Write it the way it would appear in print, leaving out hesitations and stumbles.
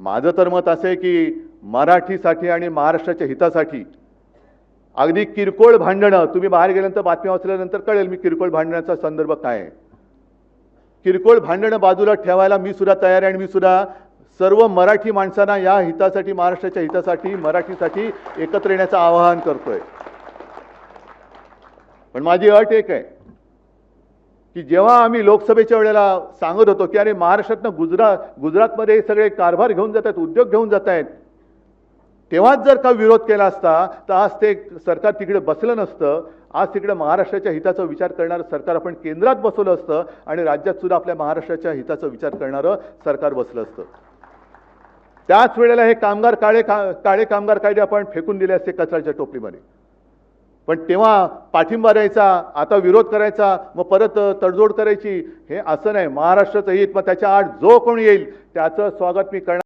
माझं तर मत असं आहे की मराठीसाठी आणि महाराष्ट्राच्या हितासाठी अगदी किरकोळ भांडणं, तुम्ही बाहेर गेल्यानंतर बातम्या वाचल्यानंतर कळेल मी किरकोळ भांडण्याचा संदर्भ काय आहे. किरकोळ भांडणं बाजूला ठेवायला मी सुद्धा तयार आहे आणि मी सुद्धा सर्व मराठी माणसांना या हितासाठी, महाराष्ट्राच्या हितासाठी, मराठीसाठी एकत्र येण्याचं आवाहन करतोय. पण माझी अट एक आहे की जेव्हा आम्ही लोकसभेच्या वेळेला सांगत होतो की अरे महाराष्ट्रातनं गुजरातमध्ये सगळे कारभार घेऊन जात आहेत, उद्योग घेऊन जात आहेत, तेव्हाच जर का विरोध केला असता तर आज ते सरकार तिकडे बसलं नसतं. आज तिकडे महाराष्ट्राच्या हिताचा विचार करणारं सरकार आपण केंद्रात बसवलं असतं आणि राज्यात सुद्धा आपल्या महाराष्ट्राच्या हिताचा विचार करणारं सरकार बसलं असतं. त्याच वेळेला हे काळे कामगार कायदे आपण फेकून दिले असते कचऱ्याच्या टोपलीमध्ये. पण तेव्हा पाठिंबा द्यायचा, आता विरोध करायचा, मग परत तडजोड करायची, हे असं नाही. महाराष्ट्राचं हित, मग त्याच्या आड जो कोणी येईल त्याचं स्वागत मी करणार.